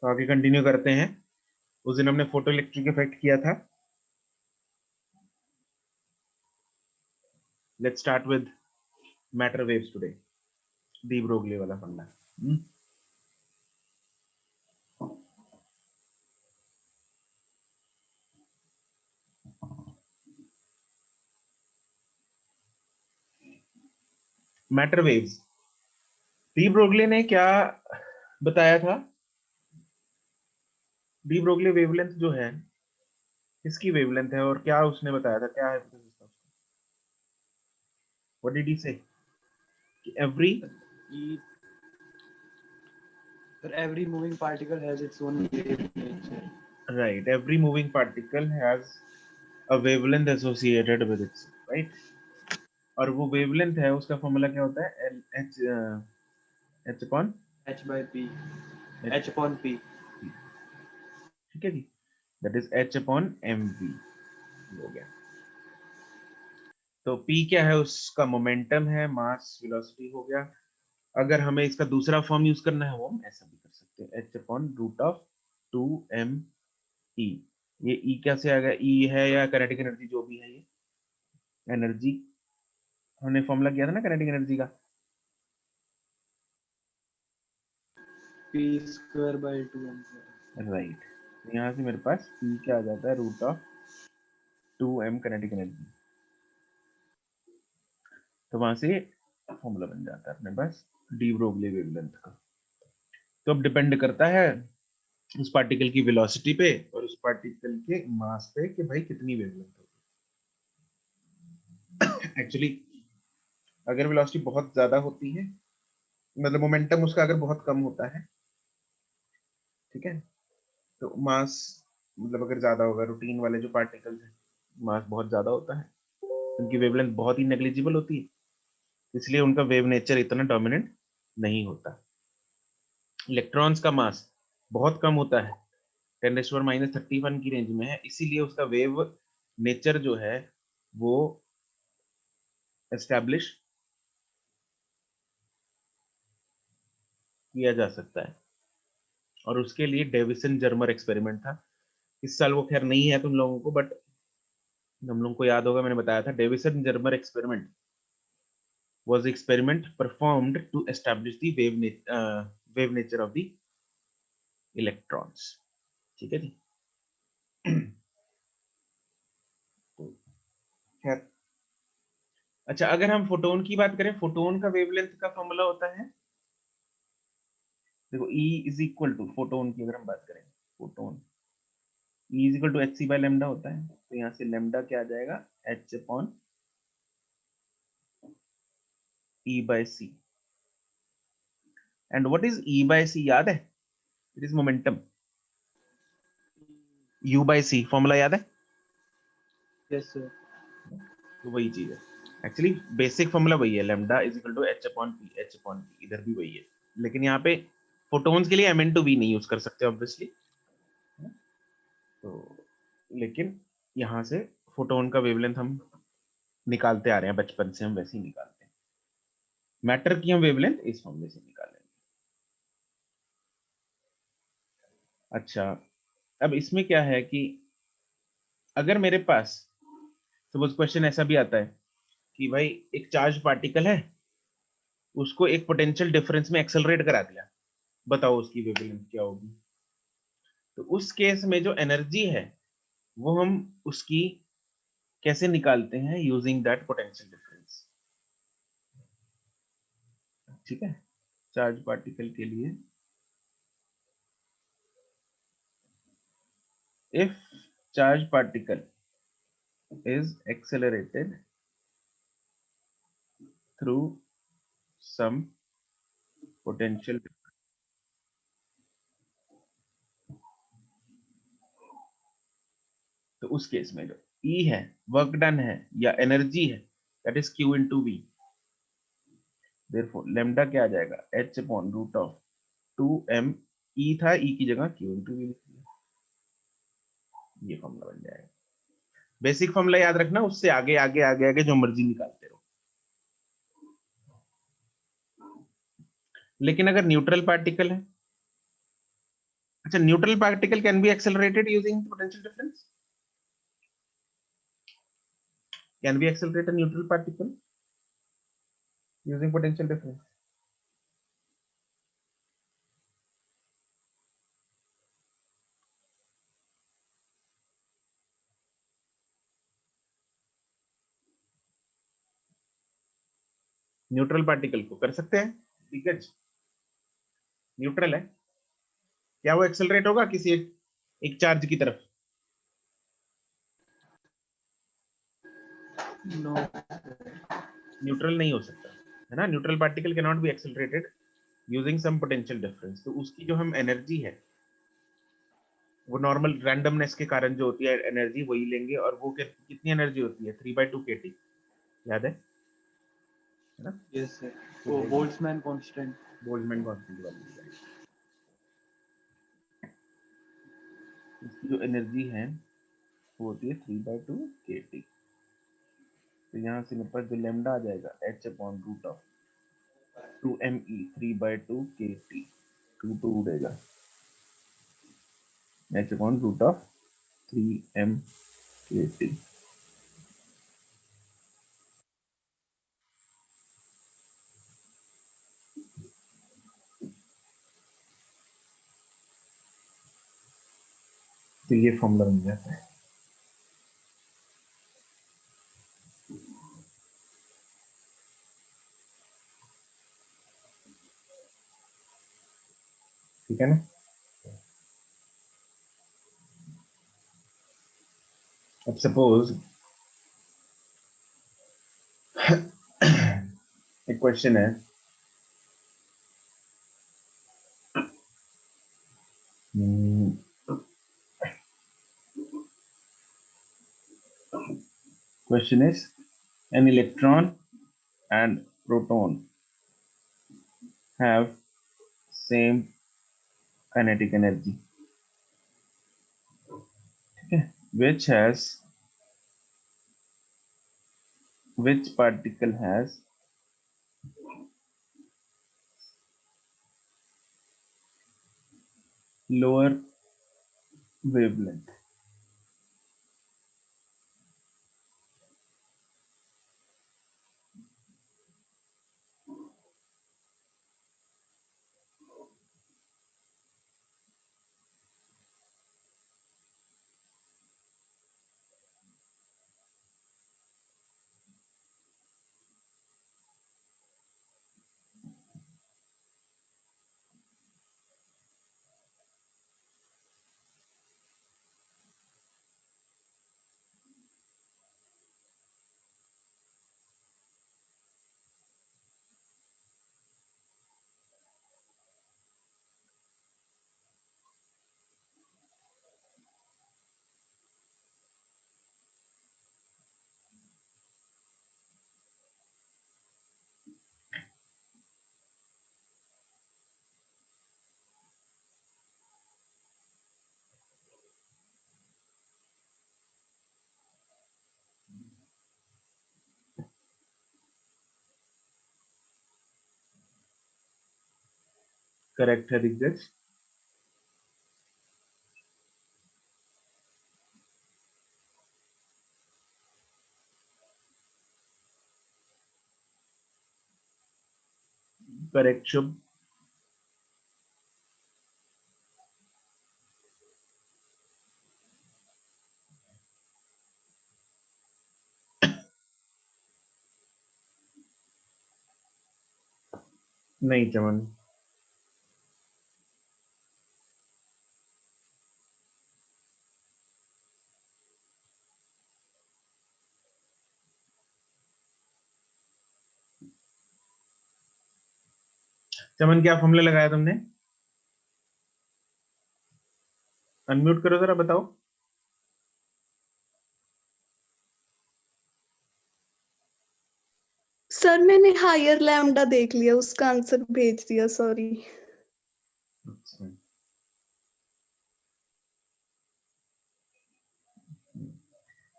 तो आगे कंटिन्यू करते हैं। उस दिन हमने फोटो इलेक्ट्रिक इफेक्ट किया था। Let's start with matter waves today, de Broglie वाला फंडा। मैटर वेव्स, डी ब्रोगली ने क्या बताया था? डी ब्रोगली वेवलेंथ जो है, किसकी वेवलेंथ है और क्या उसने बताया था, क्या है? व्हाट डिड ही से? Every every moving particle has its own wave nature. right, every moving particle has a wavelength associated with it, right? और वो वेवलेंथ है, उसका फॉर्मूला क्या होता है? L H H upon h by p, h upon p. ठीक है जी, that is H upon M V हो गया। तो p क्या है? उसका मोमेंटम है, मास वेलोसिटी हो गया। अगर हमें इसका दूसरा फॉर्म यूज करना है वो हम ऐसा भी कर सकते हैं, h upon root of 2m E. ये ई कैसे आ गया? ई है या काइनेटिक एनर्जी जो भी है, ये एनर्जी हमने फॉर्मूला किया था ना काइनेटिक एनर्जी का, p square by 2m. Right. यहाँ से मेरे पास p क्या आ जाता है? Root of 2m kinetic energy. तो वहां से फॉर्मूला बन जाता है अपने पास डी ब्रोगली वेवलेंथ का। तो अब डिपेंड करता है उस पार्टिकल की वेलोसिटी पे और उस पार्टिकल के मास पे कि भाई कितनी वेवलेंथ होगी। एक्चुअली अगर वेलोसिटी बहुत ज्यादा होती है, मतलब मोमेंटम उसका अगर बहुत कम होता है, ठीक है, तो मास मतलब अगर ज्यादा होगा, रूटीन वाले जो पार्टिकल्स हैं मास बहुत ज्यादा होता है, उनकी वेवलेंथ बहुत ही नेग्लिजिबल होती है, इसलिए उनका वेव नेचर इतना डोमिनेंट नहीं होता। इलेक्ट्रॉन्स का मास बहुत कम होता है, 10⁻31 की रेंज में है, इसीलिए उसका वेव नेचर जो है वो एस्टैब्लिश किया जा सकता है। और उसके लिए डेविसन जर्मर एक्सपेरिमेंट था। इस साल वो खैर नहीं है तुम लोगों को, बट हम लोगों को याद होगा, मैंने बताया था Davisson Germer experiment was the experiment performed to establish the wave nature of the electrons। ठीक है जी। तो खैर, अच्छा अगर हम फोटोन की बात करें, फोटोन का वेवलेंथ का फॉर्मूला होता है, देखो E is equal to, photon की अगर हम बात करें, photon E is equal to H C by lambda होता है। तो यहाँ से लेमडा क्या आ जाएगा? H upon E by C. And what is E by C? याद है? It is momentum. U by C formula याद है? Yes sir. तो वही चीज है, एक्चुअली बेसिक फॉर्मूला वही है, lambda is equal to h upon p, h upon p इधर भी वही है, लेकिन यहाँ पे फोटोन्स के लिए एम एन टू वी नहीं यूज कर सकते ऑब्वियसली। तो लेकिन यहाँ से फोटोन का वेवलेंथ हम निकालते आ रहे हैं, बचपन से हम वैसे ही निकालते हैं। मैटर की हम वेवलेंथ इस फॉर्मूले से निकालेंगे। अच्छा, अब इसमें क्या है कि अगर मेरे पास सपोज क्वेश्चन ऐसा भी आता है कि भाई एक चार्ज पार्टिकल है, उसको एक पोटेंशियल डिफरेंस में एक्सेलरेट करा दिया, बताओ उसकी वेवलेंथ क्या होगी? तो उस केस में जो एनर्जी है वो हम उसकी कैसे निकालते हैं? Using that potential difference. ठीक है, चार्ज पार्टिकल के लिए if charge particle is accelerated through some potential, तो उस केस में जो E है, वर्क डन है या एनर्जी है, that is Q into V. Therefore lambda क्या आ जाएगा? H upon root of 2m। E था, E की जगह Q इंटू वी लिख दिया, ये फॉर्मूला बन जाएगा। बेसिक फॉर्मूला याद रखना, उससे आगे आगे आगे आगे जो मर्जी निकालते रहो। लेकिन अगर न्यूट्रल पार्टिकल है, अच्छा, neutral particle can be accelerated using potential difference. Can be accelerated neutral particle using potential difference. Neutral particle को कर सकते हैं, दिग्गज. न्यूट्रल है, क्या वो एक्सेलरेट होगा किसी एक चार्ज की तरफ? No. न्यूट्रल नहीं हो सकता है ना. Neutral particle can not be accelerated using some potential difference. तो उसकी जो हम एनर्जी है वो नॉर्मल रैंडमनेस के कारण जो होती है एनर्जी वही लेंगे. और वो कितनी एनर्जी होती है? 3/2 kT. याद है ना? Yes, sir. तो Oh, Boltzmann constant. Boltzmann constant वाली इसकी जो एनर्जी है वो होती है 3/2 kT. तो यहाँ से मेरे पास जो लेमडा आ जाएगा h/√of 2me 3/2 kT. 2 उड़ेगा, h/√of 3m kT. तो ये फॉर्मूला बन जाता है. ठीक है ना. अब सपोज एक क्वेश्चन है. Question is, an electron and proton have same kinetic energy. Okay. Which particle has lower wavelength? Correct है दिग्गज. करेक्ट शुभ. नहीं चमन. चमन क्या फॉर्मूला लगाया तुमने? अनम्यूट करो जरा, बताओ. सर मैंने हायर लैम्डा देख लिया, उसका आंसर भेज दिया, सॉरी. अच्छा.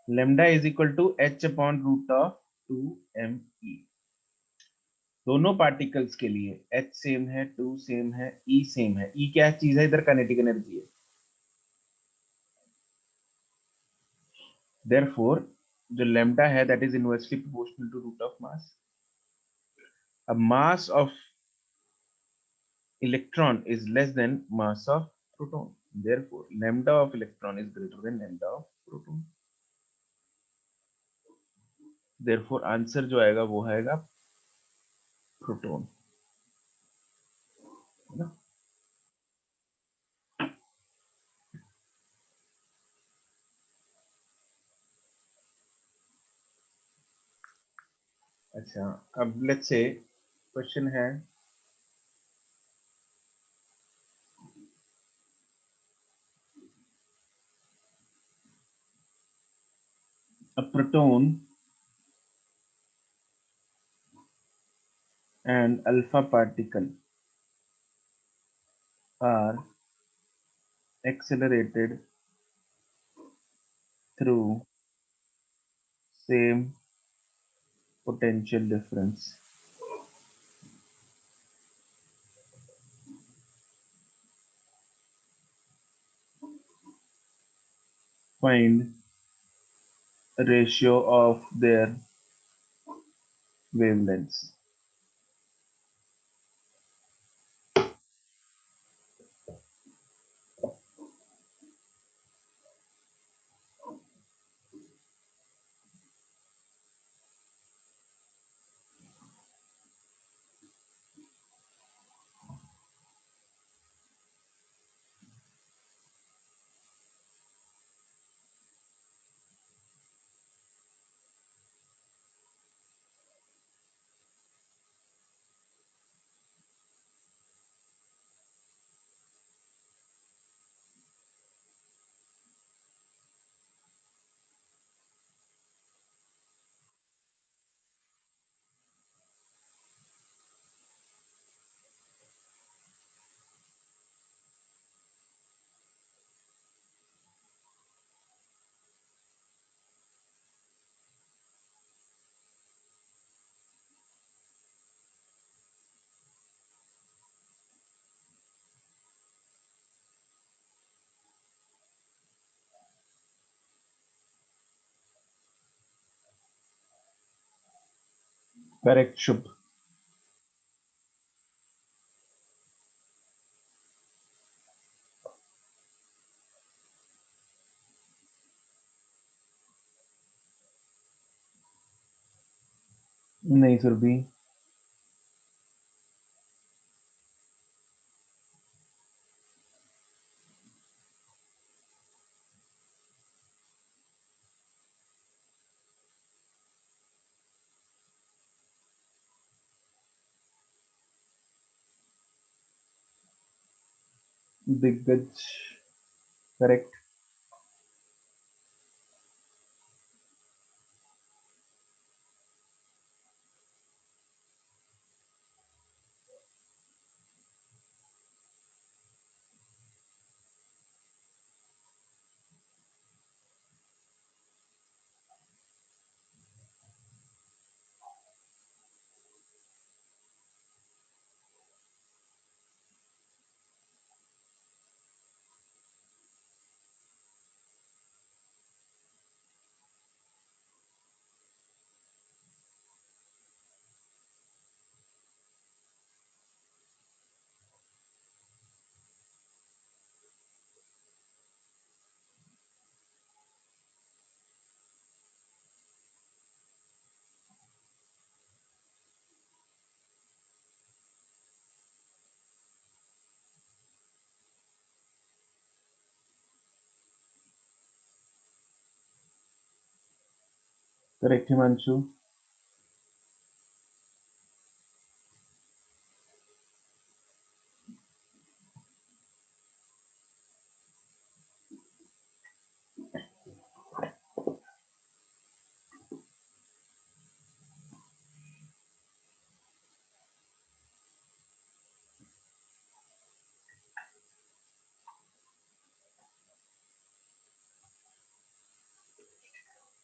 lambda is equal to h/√of 2me. दोनों पार्टिकल्स के लिए H सेम है, 2 सेम है, E सेम है। E क्या चीज है? इधर काइनेटिक एनर्जी है। Therefore, जो lambda है that is inversely proportional to root of mass. अब mass of electron is less than mass of proton. Therefore, lambda of electron is greater than lambda of proton. Therefore, answer जो आएगा वो आएगा proton, है ना? अच्छा, अब लेट्स से क्वेश्चन है a proton and alpha particle are accelerated through same potential difference. Find ratio of their wavelengths. Correct, शुभ? नहीं Surbhi. Diggaj correct. Correct Himanshu.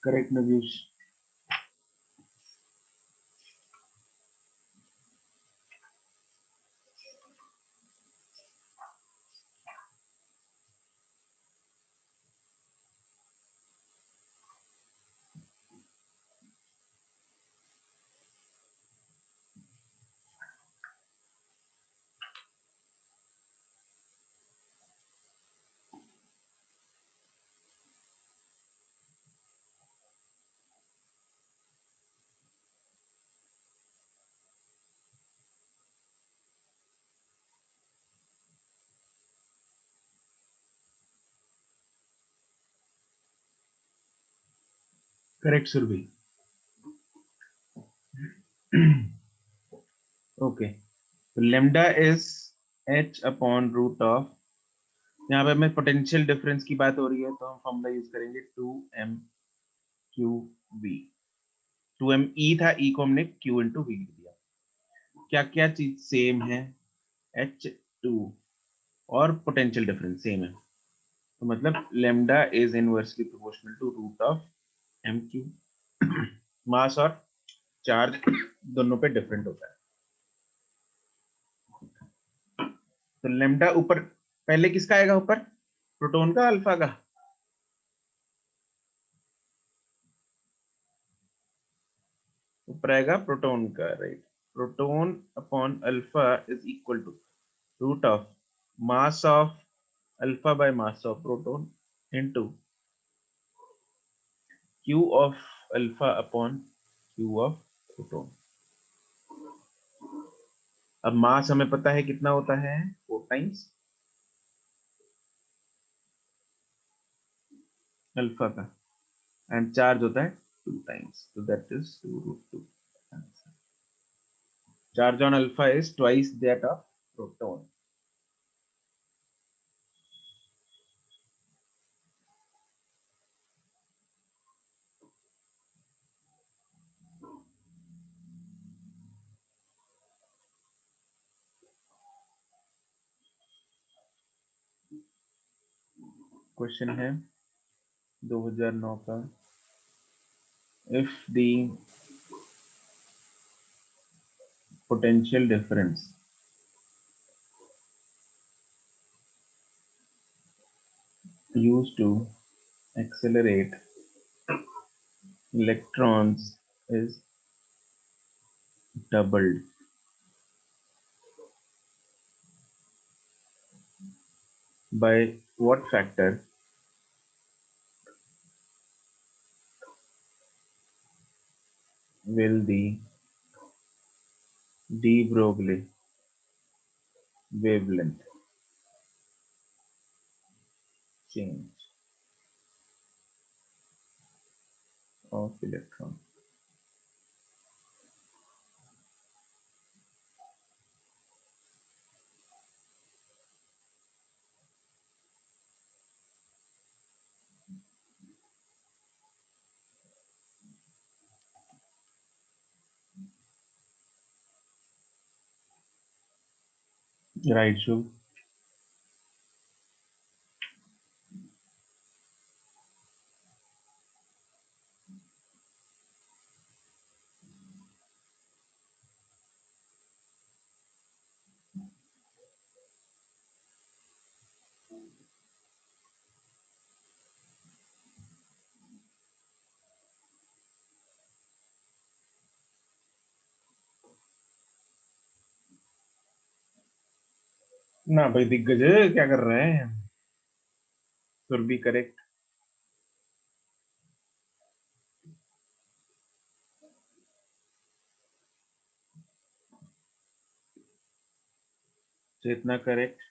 Correct Navish. Correct Surbhi. Okay, तो lambda is h upon root of, यहाँ पे हमें potential difference की बात हो रही है तो हम फॉर्मूला यूज करेंगे 2m Q v। 2m e था, e को हमने q इंटू v लिख दिया। क्या क्या चीज सेम है? h2 और पोटेंशियल डिफरेंस सेम है, तो मतलब lambda is inversely proportional to root of M Q. Mass और चार्ज दोनों पे डिफरेंट होता है, तो लेमडा ऊपर पहले किसका आएगा? ऊपर प्रोटॉन का, अल्फा का? ऊपर आएगा प्रोटॉन का, right. Proton upon alpha is equal to root of mass of alpha by mass of proton into q of alpha upon q of proton. अब मास हमें पता है कितना होता है, 4 टाइम्स अल्फा का, एंड चार्ज होता है 2 times, so that is 2 root 2. Charge on alpha is twice that of proton. Question है 2009 का, if the potential difference used to accelerate electrons is doubled, by what factor will the de Broglie wavelength change of electron? Right, Shubh? ना भाई दिग्गज क्या कर रहे हैं? Should be correct. Chetna correct.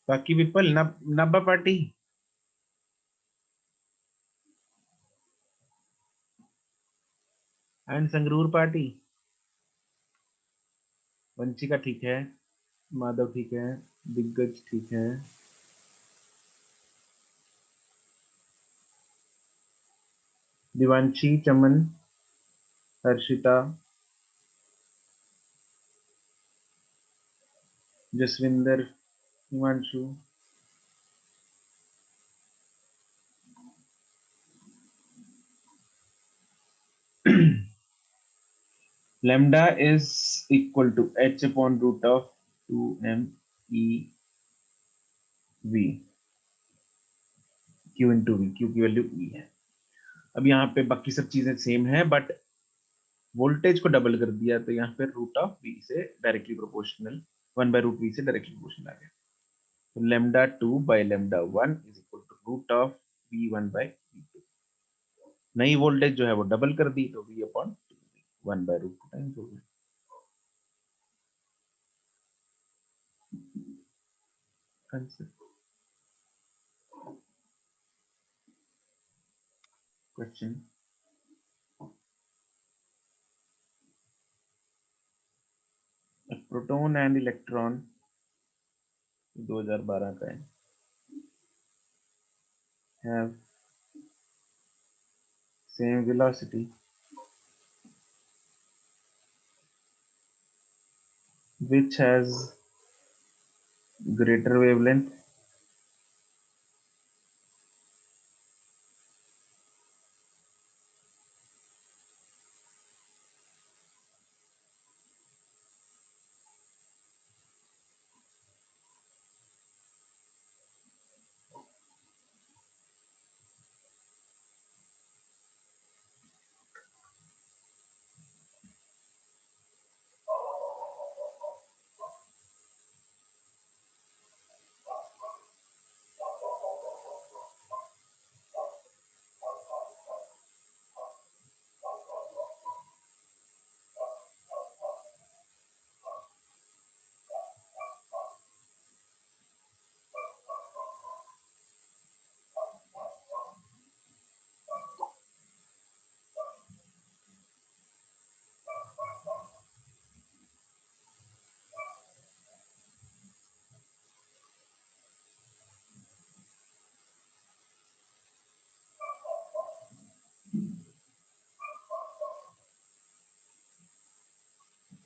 बाकी Vipal Nabha party and Sangrur party. Vanshika ठीक है, माधव ठीक है, दिग्गज ठीक है, Divanshi, Chaman, Harshita, Jasvinder, Himanshu, lambda is equal to h upon root of 2m e v q into v, q की वैल्यू e है। अब यहाँ पे बाकी सब चीजें सेम है, बट वोल्टेज को डबल कर दिया, तो यहाँ पे रूट ऑफ v से डायरेक्टली प्रोपोर्शनल, 1/√v से डायरेक्टली प्रोपोर्शनल आ गया। तो lambda 2 by lambda 1 is equal to root of v1 by v2। नई वोल्टेज जो है वो डबल कर दी, तो v अपॉन 1/√2 टाइम्स हो गया। क्वेश्चन, प्रोटॉन एंड इलेक्ट्रॉन 2012 का है, have same velocity which has greater wavelength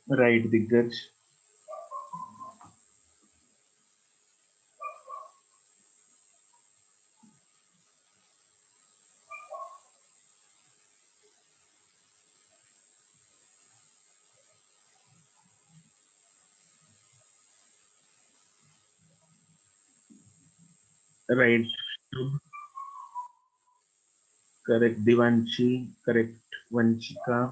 right Diggaj. Right, correct Divanshi, correct Vanshika,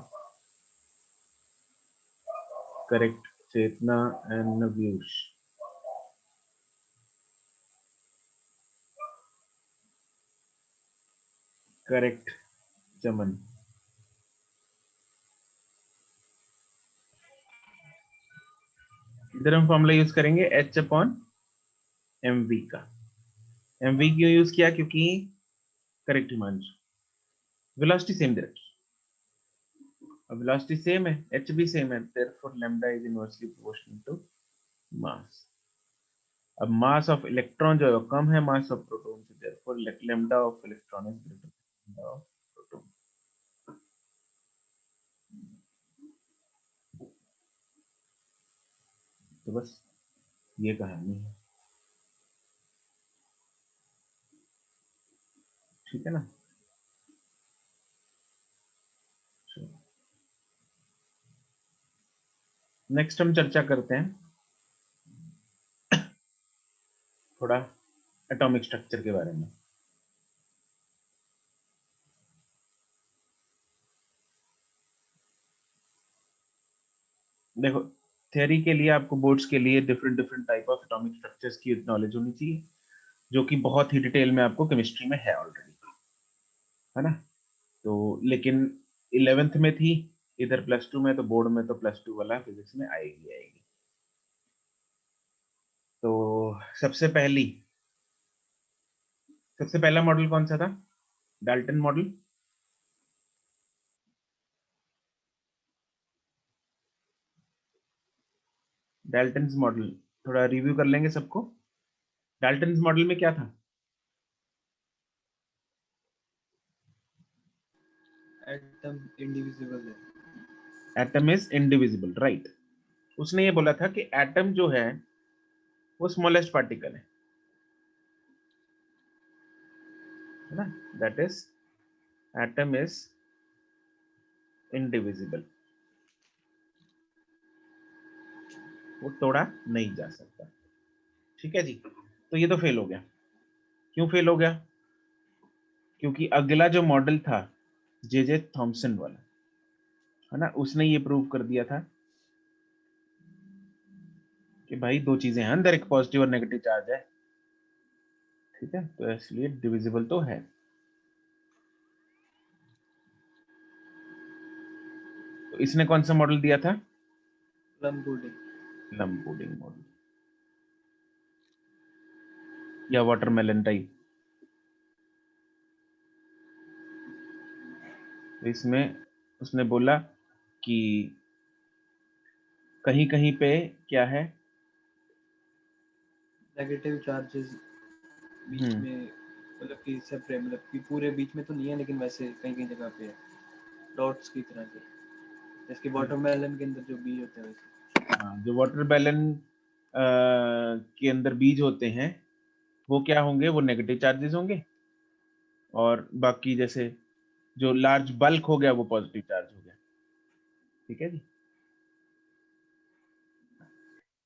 correct Chetna and Navyush. Correct Chaman. इधर हम फॉर्मूला यूज करेंगे h अपॉन mv का। mv क्यों यूज किया? क्योंकि करेक्ट हिमांशु, वेलोसिटी सेम दे रखी, अब वेलोसिटी सेम है, h भी सेम है, therefore lambda is inversely proportional to mass. अब मास ऑफ इलेक्ट्रॉन जो है वो कम है मास ऑफ प्रोटॉन से, therefore lambda of electron is greater then lambda of proton. तो बस ये कहानी है, ठीक है ना। नेक्स्ट हम चर्चा करते हैं थोड़ा एटॉमिक स्ट्रक्चर के बारे में। देखो, थ्योरी के लिए आपको बोर्ड्स के लिए different different type of atomic structures की नॉलेज होनी चाहिए, जो कि बहुत ही डिटेल में आपको केमिस्ट्री में है ऑलरेडी, है ना। तो लेकिन 11th में थी, इधर +2 में, तो बोर्ड में तो +2 वाला फिजिक्स में आएगी आएगी। तो सबसे पहला मॉडल कौन सा था? Dalton model. डाल्टन्स मॉडल थोड़ा रिव्यू कर लेंगे सबको। डाल्टन्स मॉडल में क्या था? एटम इंडिविजिबल है। Atom is indivisible, right. उसने ये बोला था कि एटम जो है वो स्मॉलेस्ट पार्टिकल है ना, that is atom is indivisible, वो तोड़ा नहीं जा सकता। ठीक है जी, तो ये तो फेल हो गया। क्यों फेल हो गया? क्योंकि अगला जो मॉडल था जे थॉमसन वाला, है ना, उसने ये प्रूव कर दिया था कि भाई दो चीजें हैं अंदर, एक पॉजिटिव और नेगेटिव चार्ज है। ठीक है, तो इसलिए डिविजिबल तो है। तो इसने कौन सा मॉडल दिया था? Plum pudding. Plum pudding model या वाटरमेलन टाइप। तो इसमें उसने बोला कि कहीं कहीं पे क्या है, नेगेटिव चार्जेस बीच में, मतलब कि सेपरेट, मतलब कि पूरे बीच में तो नहीं है, लेकिन वैसे कहीं कहीं जगह पे है, डॉट्स की तरह से, जैसे वाटरमेलन के अंदर जो बीज होते हैं वैसे। हाँ, जो वाटरमेलन के अंदर बीज होते हैं वो क्या होंगे, वो नेगेटिव चार्जेस होंगे, और बाकी जैसे जो लार्ज बल्क हो गया वो पॉजिटिव चार्ज हो गया। ठीक है जी,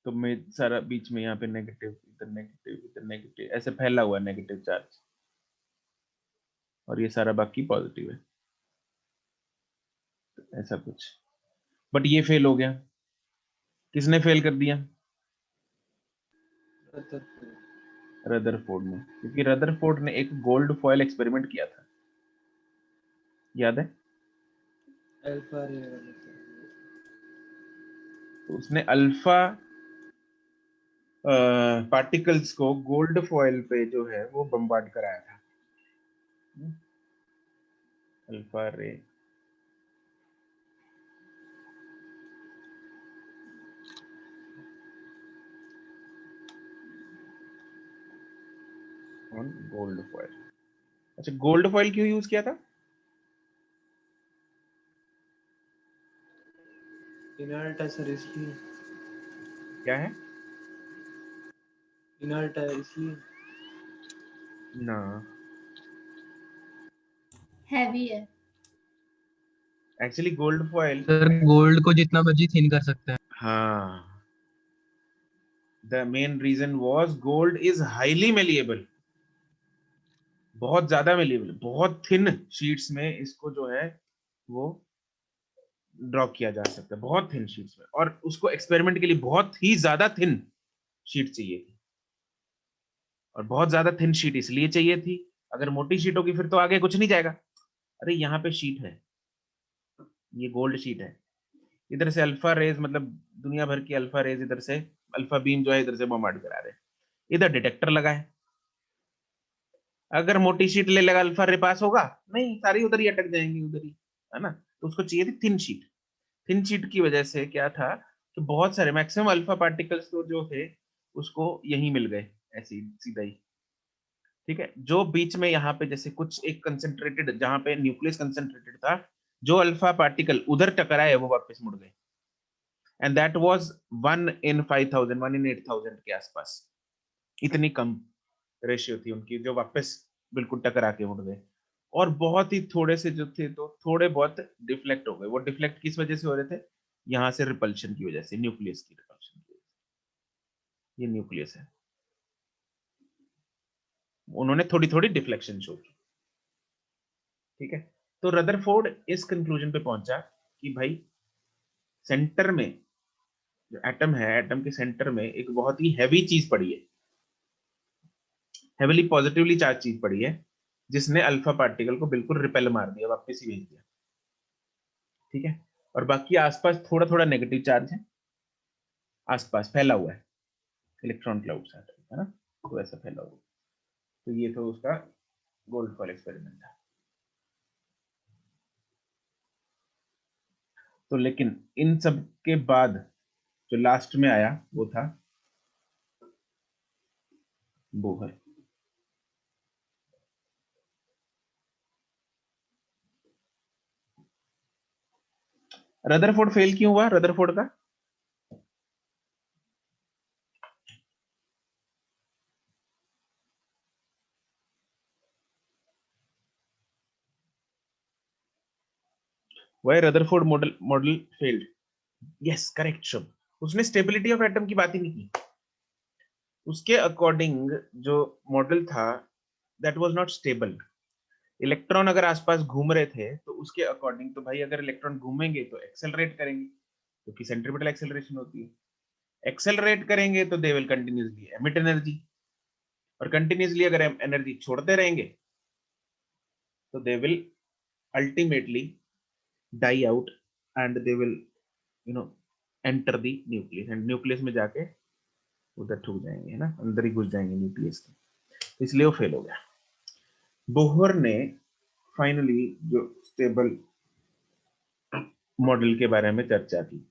तो मैं सारा बीच में यहाँ पे नेगेटिव, इधर नेगेटिव, इधर नेगेटिव, ऐसे फैला हुआ है नेगेटिव चार्ज, और ये सारा बाकी पॉजिटिव है, ऐसा कुछ। बट ये फेल हो गया। किसने फेल कर दिया? रदरफोर्ड ने, क्योंकि रदरफोर्ड ने एक गोल्ड फॉयल एक्सपेरिमेंट किया था, याद है? अल्फा रे वाले से। तो उसने अल्फा पार्टिकल्स को गोल्ड फॉयल पे जो है वो बम्बार्ड कराया था, अल्फा रे। On gold foil. अच्छा, गोल्ड फॉयल क्यों यूज किया था? इनर्ट है सर इसलिए। क्या है? इनर्ट है इसलिए। ना, हैवी है। Actually gold foil, sir gold को जितना मर्जी थिन कर सकते हैं। हाँ, the main reason was gold is highly malleable, बहुत ज्यादा मेलिएबल, बहुत थिन शीट्स में इसको जो है वो ड्रॉ किया जा सकता है, बहुत थिन शीट्स में, और उसको एक्सपेरिमेंट के लिए बहुत ही ज्यादा थिन शीट चाहिए थी। और बहुत ज्यादा थिन शीट इसलिए चाहिए थी, अगर मोटी शीट होगी फिर तो आगे कुछ नहीं जाएगा। अरे यहाँ पे शीट है, ये गोल्ड शीट है, इधर से अल्फा रेज, मतलब दुनिया भर की अल्फा रेज इधर से, अल्फा बीम जो है इधर से बॉम्बार्ड करा रहे हैं, इधर डिटेक्टर लगा है। अगर मोटी शीट ले लगा अल्फा रे पास होगा नहीं, सारी उधर ही अटक जाएंगी, उधर ही, है ना। तो उसको चाहिए थी थिन शीट। थिन शीट की वजह से क्या था कि बहुत सारे मैक्सिमम अल्फा पार्टिकल्स तो जो थे उसको यहीं मिल गए, ऐसे ही सीधा ही। ठीक है, जो बीच में यहाँ पे जैसे कुछ एक कंसेंट्रेटेड, जहां पे न्यूक्लियस कंसेंट्रेटेड था, जो अल्फा पार्टिकल उधर टकराए वो वापस मुड़ गए, and that was 1 in 5,000, 1 in 8,000 के आसपास। इतनी कम रेशियो थी उनकी जो वापस बिल्कुल टकरा के उड़ गए। और बहुत ही थोड़े से जो थे तो थोड़े बहुत डिफ्लेक्ट हो गए। वो डिफ्लेक्ट किस वजह से हो रहे थे? यहाँ से रिपल्शन की वजह से, न्यूक्लियस की रिपल्शन की वजह से। ये न्यूक्लियस है, उन्होंने थोड़ी थोड़ी डिफ्लेक्शन शो की। ठीक है, तो रदरफोर्ड इस कंक्लूजन पे पहुंचा कि भाई सेंटर में जो एटम है, एटम के सेंटर में एक बहुत ही हैवी चीज पड़ी है, हेवीली पॉजिटिवली चार्ज चीज पड़ी है, जिसने अल्फा पार्टिकल को बिल्कुल रिपेल मार दिया, वापस ही भेज दिया। ठीक है, और बाकी आसपास थोड़ा थोड़ा नेगेटिव चार्ज है, आसपास फैला हुआ है, इलेक्ट्रॉन क्लाउड है ना, तो ऐसा फैला हुआ। तो ये तो उसका गोल्ड फॉल एक्सपेरिमेंट था। तो लेकिन इन सब के बाद जो लास्ट में आया वो था बोहर। रदरफोर्ड फेल क्यों हुआ? रदरफोर्ड का Why Rutherford model failed? Yes correct Shubh, उसने स्टेबिलिटी ऑफ एटम की बात ही नहीं की। उसके अकॉर्डिंग जो मॉडल था that was not stable. Electron अगर आसपास घूम रहे थे तो उसके अकॉर्डिंग तो भाई अगर इलेक्ट्रॉन घूमेंगे तो एक्सेलरेट करेंगे, क्योंकि सेंट्रीपिटल एक्सेलरेशन होती है। एक्सेलरेट करेंगे तो they will continuously emit energy, और कंटिन्यूअसली अगर एनर्जी छोड़ते रहेंगे तो they will ultimately die out and they will enter the nucleus, and nucleus में जाके उधर ठुक जाएंगे, है ना, अंदर ही घुस जाएंगे न्यूक्लियस के, तो इसलिए वो फेल हो गया। बोहर ने फाइनली जो स्टेबल मॉडल के बारे में चर्चा की,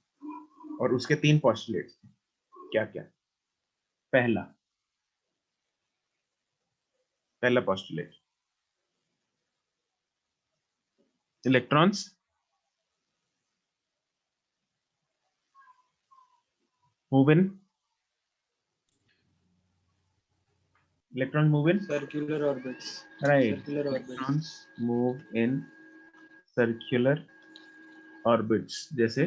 और उसके 3 पोस्टुलेट्स थे। क्या क्या? पहला postulate, electrons move in, circular orbits, right, circular orbits, electrons move in circular orbits, जैसे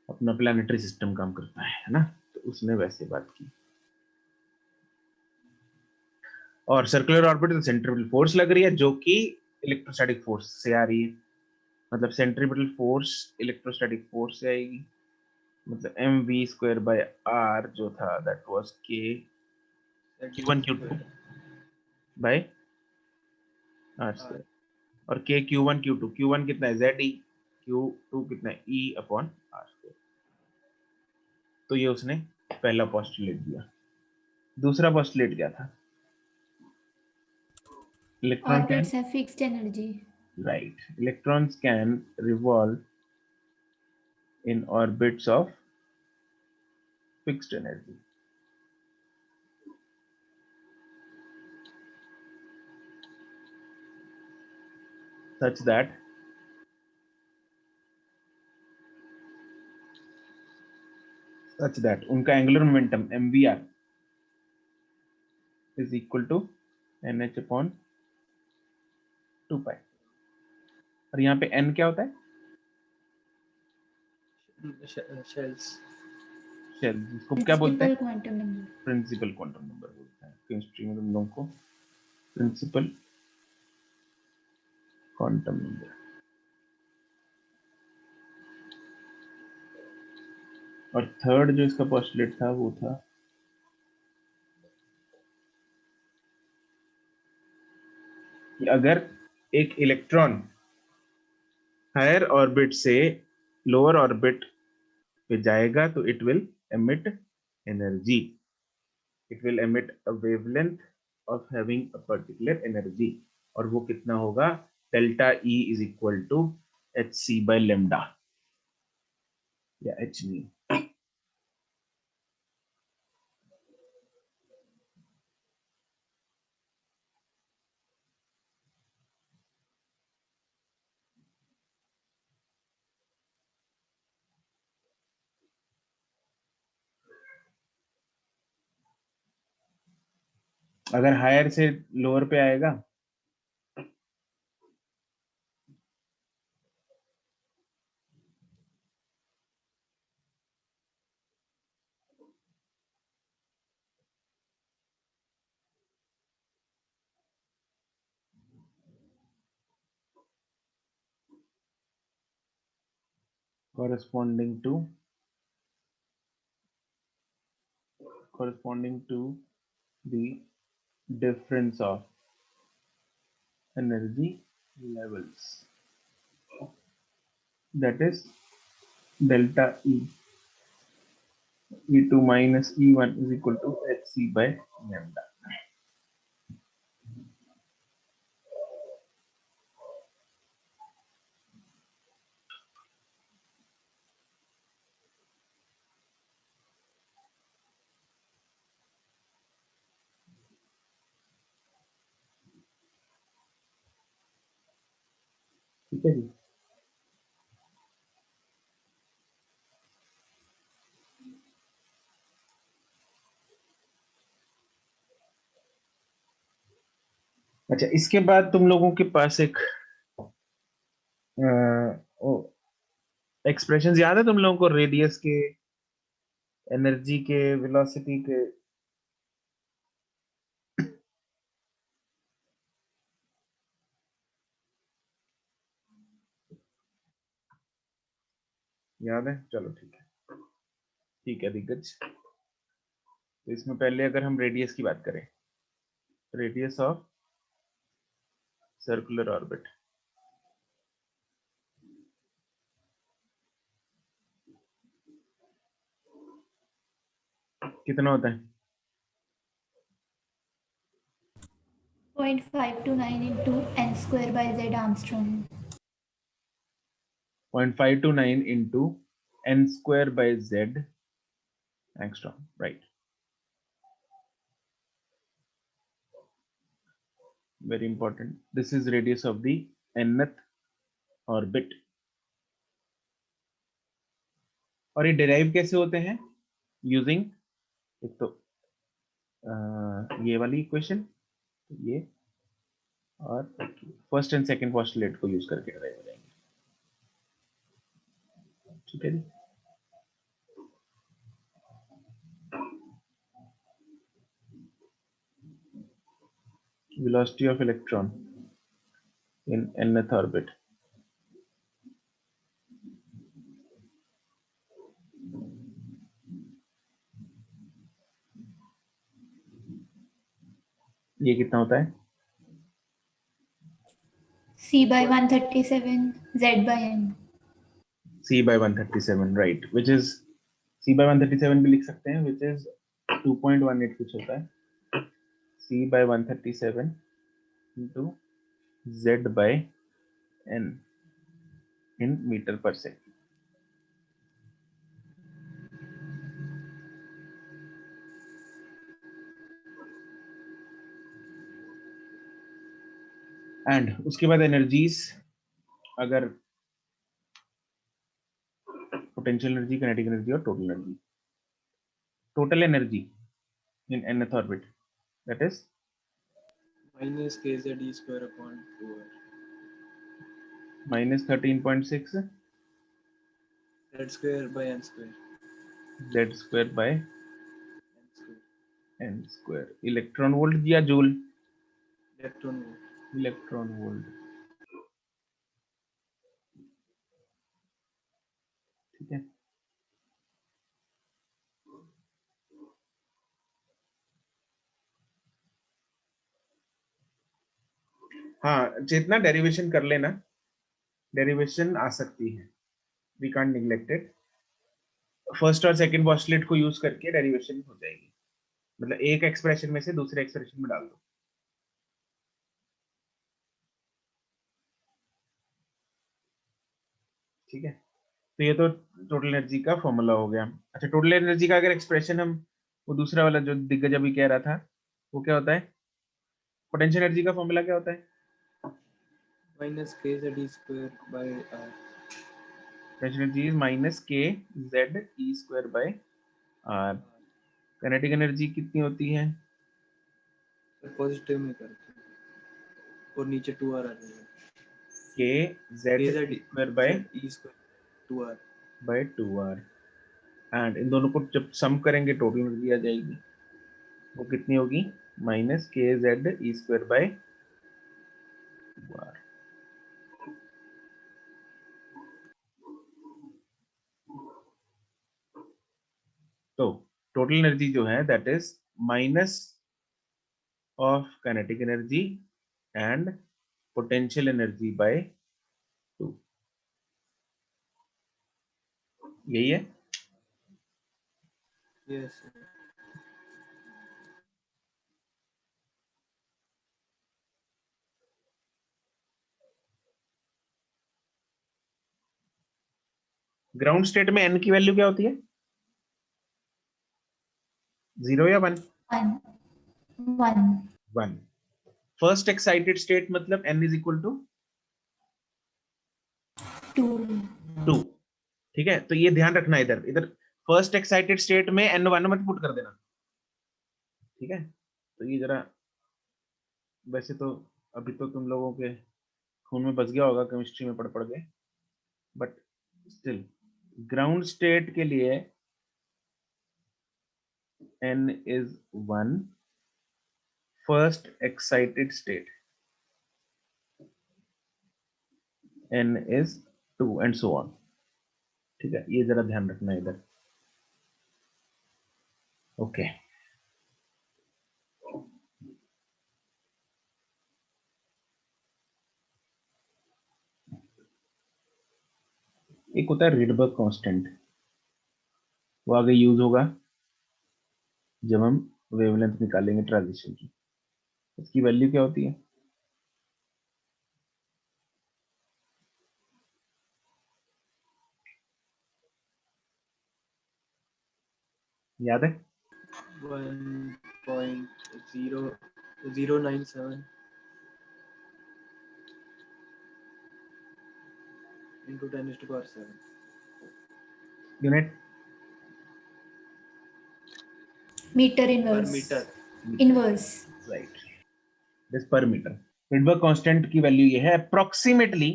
अपना प्लैनेटरी सिस्टम काम करता है ना, तो उसने वैसे बात की। और सर्कुलर ऑर्बिटल सेंट्रीपिटल फोर्स लग रही है जो कि इलेक्ट्रोस्टैटिक फोर्स से आ रही है, मतलब सेंट्रीपिटल फोर्स इलेक्ट्रोस्टैटिक फोर्स से आएगी, मतलब mv² जो था that was k q1 q2 bye r², और k q1 कितना है ze, q2 कितना है e/r²। तो ये उसने पहला पोस्टुलेट दिया। दूसरा पोस्टुलेट क्या था? Electron can, orbits have fixed energy. Right, electrons can revolve in orbits of fixed energy, such that उनका angular momentum mvr is equal to nh/2π। और यहाँ पे n क्या होता है? शेल्स, शेल, इसको क्या बोलते हैं? Principal quantum number. Principal quantum number बोलते हैं केमिस्ट्री में तुम लोगों को, प्रिंसिपल क्वांटम नंबर। और थर्ड जो इसका पोस्टुलेट था वो था कि अगर एक इलेक्ट्रॉन हायर ऑर्बिट से लोअर ऑर्बिट पे जाएगा तो it will emit energy, it will emit a wavelength of having a particular energy, और वो कितना होगा? Delta E is equal to hc/λ या h न्यू। अगर हायर से लोअर पे आएगा corresponding to the difference of energy levels, that is delta E2 minus E1 is equal to hc/λ। ठीक है जी। अच्छा, इसके बाद तुम लोगों के पास एक एक्सप्रेशंस याद है तुम लोगों को, रेडियस के, एनर्जी के, वेलोसिटी के? याद है? चलो ठीक है, ठीक है दिग्गज। तो इसमें पहले अगर हम रेडियस की बात करें, रेडियस ऑफ सर्कुलर ऑर्बिट कितना होता है? 0.529 into n square by z Armstrong. 0.529 into n square by z angstrom, right? Very important. This is radius of the nth orbit. और ये डिराइव कैसे होते हैं? यूजिंग एक तो ये वाली इक्वेशन, ये, और फर्स्ट एंड सेकंड पोस्टुलेट को यूज करके डिराइव हो जाएंगे। ठीक है जी। velocity of electron in nth orbit. ये कितना होता है? C by 137, Z by n. C by 137, right? Which is C by 137 भी लिख सकते हैं, which is 2.18 कुछ होता है। C by 137 into Z by n in meter per second. And उसके बाद एनर्जीज, अगर पोटेंशियल एनर्जी, काइनेटिक एनर्जी और total energy. Total energy in nth orbit, that is minus kz e square upon 2r. minus 13.6 Z square by n square. z square by N square. n square. Electron volt या joule? Electron volt. Electron volt. ठीक है। हाँ, जितना derivation कर लेना, derivation आ सकती है, we can't neglect it. First और सेकंड पोस्टुलेट को यूज करके डेरिवेशन हो जाएगी, मतलब एक एक्सप्रेशन में से दूसरे एक्सप्रेशन में डाल दो। ठीक है, तो ये तो टोटल एनर्जी का फॉर्मूला हो गया। अच्छा, टोटल एनर्जी का अगर एक्सप्रेशन हम, वो दूसरा वाला जो दिग्गज अभी कह रहा था, वो क्या होता है? पोटेंशियल एनर्जी का फॉर्मूला क्या होता है? Minus kz e square by r. Potential energy is minus K Z E square by R. Kinetic energy कितनी होती है? पॉजिटिव में करते हैं और नीचे 2r आ जाएगा। के Z kz square by e square 2r. 2r। And in दोनों को जब सम करेंगे टोटल एनर्जी आ जाएगी। वो कितनी होगी? Minus K Z E square bye 2r। तो टोटल एनर्जी जो है that is minus of kinetic energy and potential energy by 2। यही है। Yes. ग्राउंड स्टेट में n की वैल्यू क्या होती है? 0 या 1? 1. 1. 1। फर्स्ट एक्साइटेड स्टेट मतलब n इज इक्वल टू 2. 2। ठीक है, तो ये ध्यान रखना, इधर इधर फर्स्ट एक्साइटेड स्टेट में n1 मत पुट कर देना। ठीक है, तो ये जरा, वैसे तो अभी तो तुम लोगों के खून में बस गया होगा, केमिस्ट्री में पढ़ पढ़ के, बट स्टिल ग्राउंड स्टेट के लिए n is 1, first excited state n is 2 and so on. ठीक है, ये जरा ध्यान रखना इधर। ओके एक होता है रिडबर्ग कांस्टेंट, वो आगे यूज होगा जब हम वेवलेंथ निकालेंगे ट्रांजिशन की। उसकी वैल्यू क्या होती है? याद है? 1.0097 into 10 to the power 7 unit Meter per inverse. meter. Inverse. Right, this पर मीटर। रिडबर्ग कांस्टेंट की वैल्यू ये है अप्रोक्सीमेटली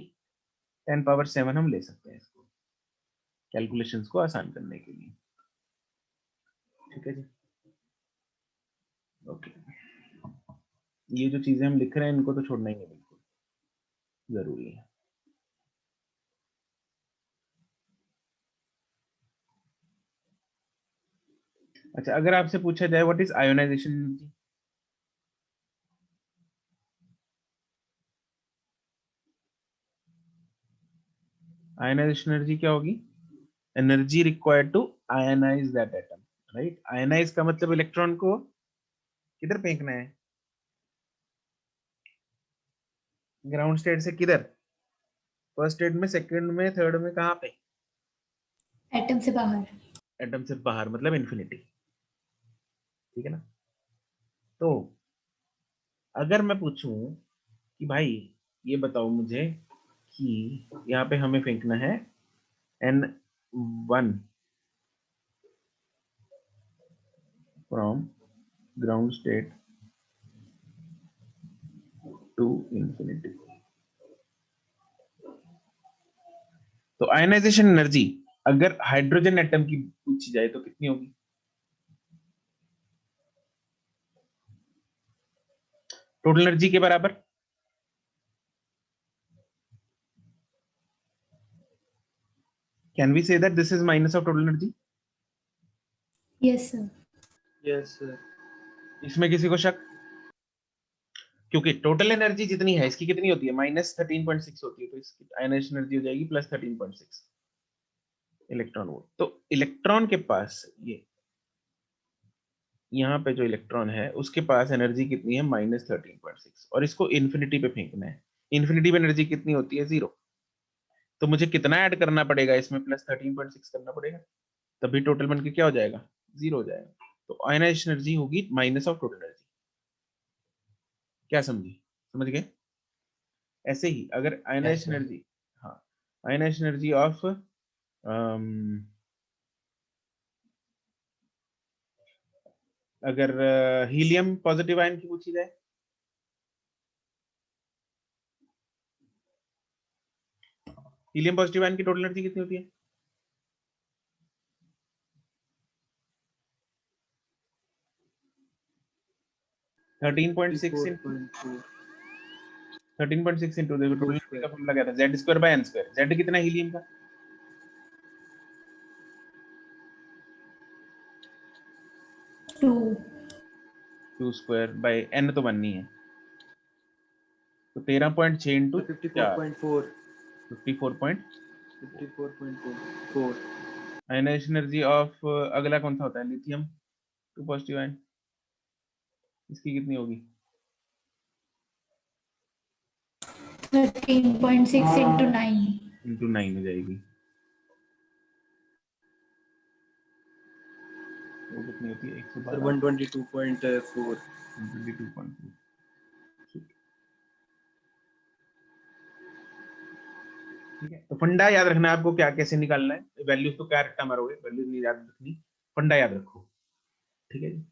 10 पावर 7। हम ले सकते हैं इसको कैलकुलेशंस को आसान करने के लिए। ठीक है जी, ओके। ये जो चीजें हम लिख रहे हैं इनको तो छोड़ना ही नहीं, बिल्कुल जरूरी है। अच्छा, अगर आपसे पूछा जाए what is ionization energy, ionization energy क्या होगी? Energy required to ionize that atom, right. Ionize का मतलब इलेक्ट्रॉन को किधर फेंकना है? ग्राउंड स्टेट से किधर? फर्स्ट स्टेट में, सेकंड में, थर्ड में, कहां पे? Atom से बाहर. एटम से बाहर मतलब इन्फिनिटी। ठीक है ना? तो अगर मैं पूछूं कि भाई ये बताओ मुझे कि यहाँ पे हमें फेंकना है n1 from ground state to infinity, तो आयनाइजेशन एनर्जी अगर हाइड्रोजन एटम की पूछी जाए तो कितनी होगी? टोटल एनर्जी के बराबर। Can we say that this is minus of total energy? Yes, sir. Yes, sir. इसमें किसी को शक? क्योंकि टोटल एनर्जी जितनी है इसकी कितनी होती है? -13.6 होती है, तो इसकी आयनाइजेशन एनर्जी हो जाएगी +13.6 इलेक्ट्रॉन वोल्ट। तो इलेक्ट्रॉन के पास ये यहाँ पे जो इलेक्ट्रॉन है उसके पास एनर्जी कितनी है? -13.6, और इसको इन्फिनिटी पे फेंकना है। इन्फिनिटी पे एनर्जी कितनी होती है? 0। तो मुझे कितना ऐड करना पड़ेगा इसमें? +13.6 करना पड़ेगा, तभी टोटल बनके क्या हो जाएगा? 0 हो जाएगा। तो आयनाइजेशन एनर्जी होगी माइनस ऑफ टोटल एनर्जी। क्या समझी? समझ गए? ऐसे ही अगर आयनाइजेशन एनर्जी, हाँ, आयनाइजेशन एनर्जी ऑफ अगर हीलियम पॉजिटिव आयन की पूछी जाए, हीलियम पॉजिटिव आयन की टोटल एनर्जी कितनी होती है? 13.6 into 54.4 13.6 into देखो टोटल एनर्जी का फॉर्मूला क्या था? Z² n²। Z कितना है हीलियम का? 2. 2² n तो 1 नहीं है, तो 13.6 into 4 54.4 54. 54.4 आयनाइजेशन एनर्जी ऑफ अगला कौन सा होता है? लिथियम 2 पॉजिटिव आयन, इसकी कितनी होगी? 13.6 into 9. into 9 हो जाएगी। वो कितनी होती है? Sir, 112 122.4 122.4। ठीक है, तो फंडा याद रखना है आपको, क्या कैसे निकालना है। वैल्यूज तो क्या रट्टा मारोगे, वैल्यूज नहीं याद रखनी, फंडा याद रखो। ठीक है जी।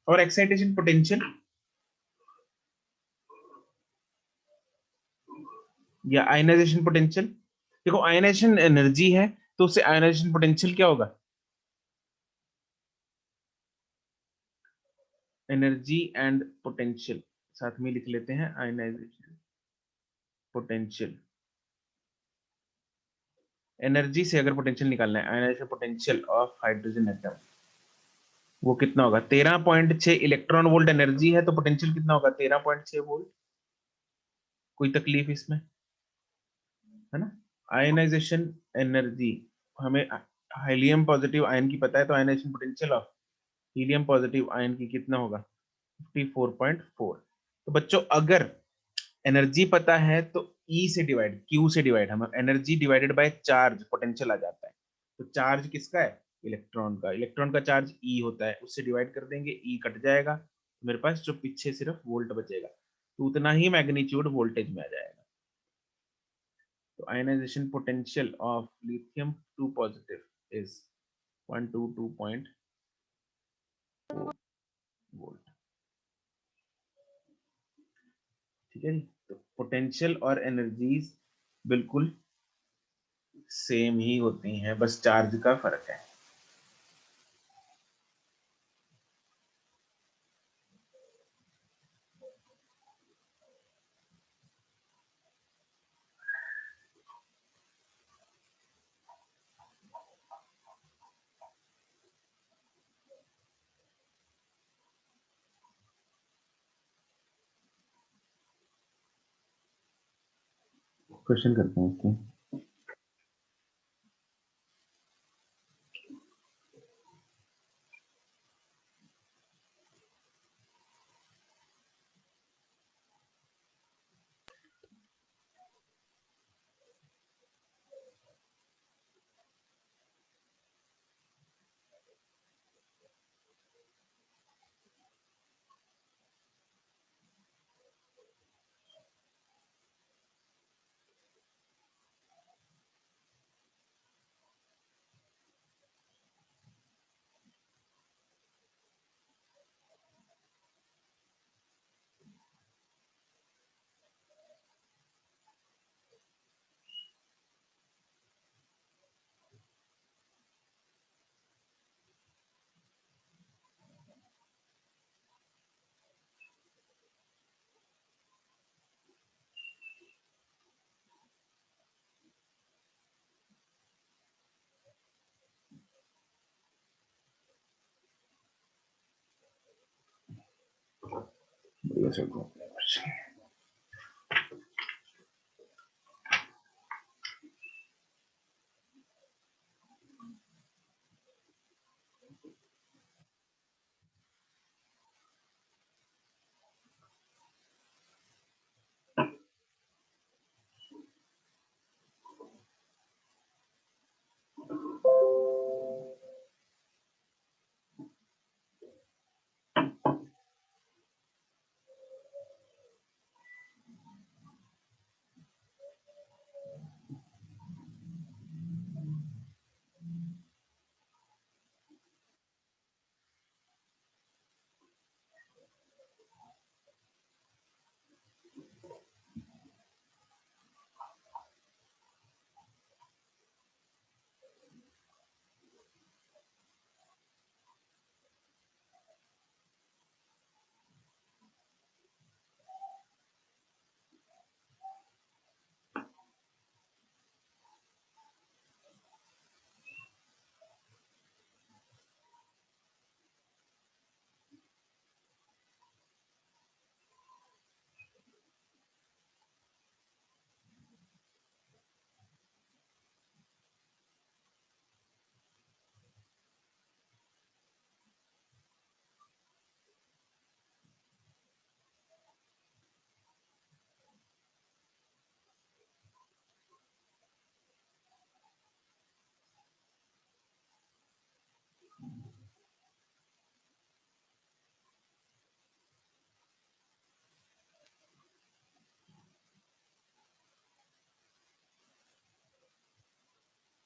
और एक्साइटेशन पोटेंशियल या आयनाइजेशन पोटेंशियल। देखो आयनाइजेशन एनर्जी है तो उससे आयनाइजेशन पोटेंशियल क्या होगा, एनर्जी एंड पोटेंशियल साथ में लिख लेते हैं, आयनाइजेशन पोटेंशियल। एनर्जी से अगर पोटेंशियल निकालना है, ionization potential of hydrogen atom, वो कितना होगा, 13.6 इलेक्ट्रॉन वोल्ट एनर्जी है तो पोटेंशियल कितना होगा, 13.6 वोल्ट। कोई तकलीफ इसमें, है ना। आयनाइजेशन एनर्जी हमें हीलियम पॉजिटिव आयन की पता है, तो ionization potential of helium positive ion की कितना होगा, 54.4। तो बच्चों अगर एनर्जी पता है तो E से डिवाइड, Q से डिवाइड, हम energy divided by charge potential आ जाता है। तो चार्ज किसका है, इलेक्ट्रॉन का। इलेक्ट्रॉन का चार्ज E होता है, उससे डिवाइड कर देंगे, E कट जाएगा, मेरे पास जो पीछे सिर्फ वोल्ट बचेगा, तो उतना ही मैग्नीट्यूड वोल्टेज में आ जाएगा। तो ionization potential of lithium 2 positive is 122.4 volt. ठीक है जी। तो पोटेंशियल और एनर्जीज बिल्कुल सेम ही होती हैं, बस चार्ज का फर्क है। क्वेश्चन करते हैं इसके।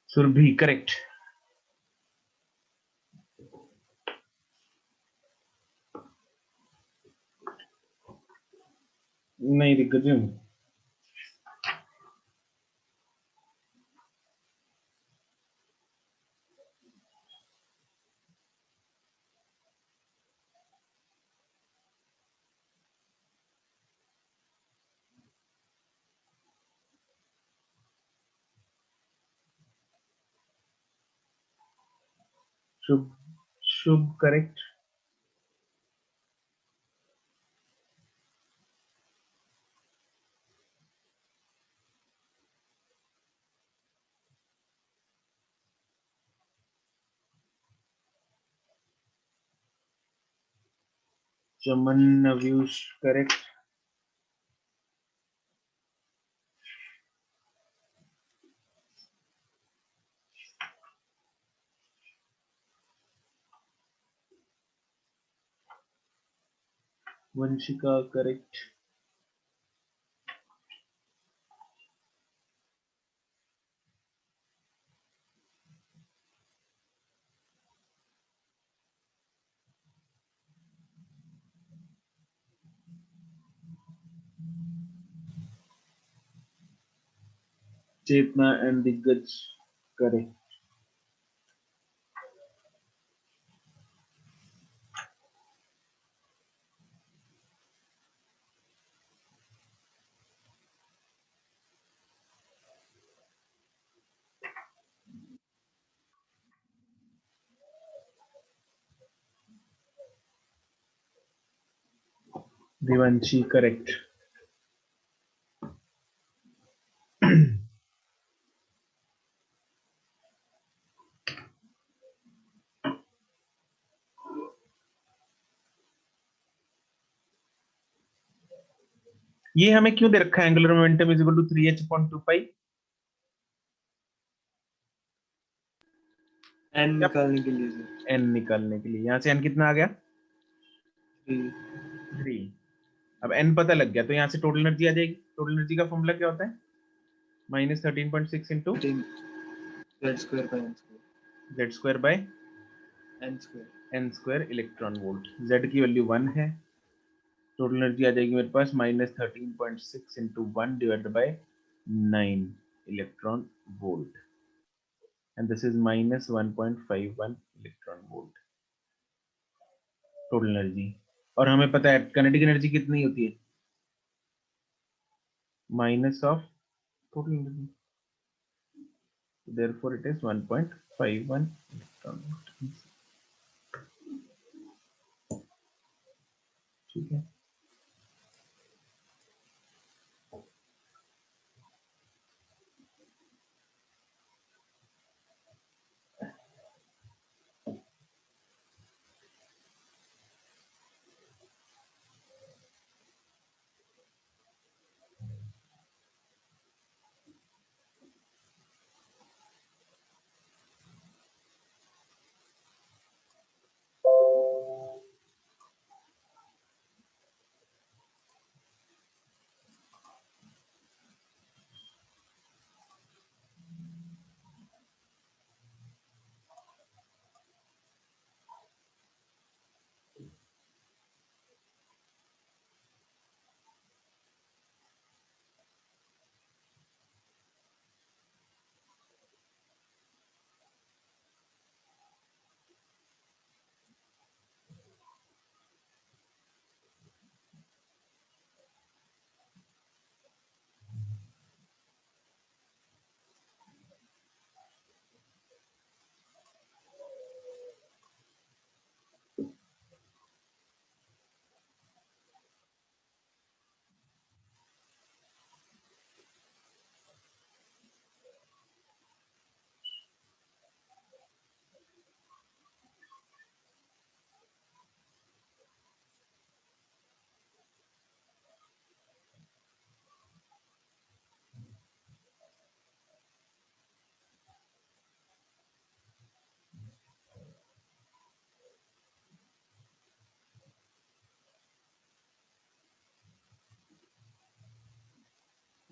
सुरभि करेक्ट। नहीं दिग्गजम। Shubh, Shubh correct. Chaman Navyush correct. Vanshika correct. Chetna and Diggaj correct. Divanshi correct. ये हमें क्यों दे रखा है angular momentum is equal to 3h upon 2 pi? N निकालने के लिए सर। n निकालने के लिए। यहाँ से n कितना आ गया? 3 3। अब n पता लग गया तो यहाँ से टोटल एनर्जी आ जाएगी। टोटल एनर्जी का फॉर्मूला क्या होता है? -13.6 into z square by n square. z square by n square. n square electron volt. z की वैल्यू 1 है। टोटल एनर्जी आ जाएगी मेरे पास -13.6 into 1 divided by 9 electron volt and this is -1.51 electron volt total energy. और हमें पता है kinetic energy कितनी होती है? Minus of total energy, therefore it is 1.51 electron volt। ठीक है।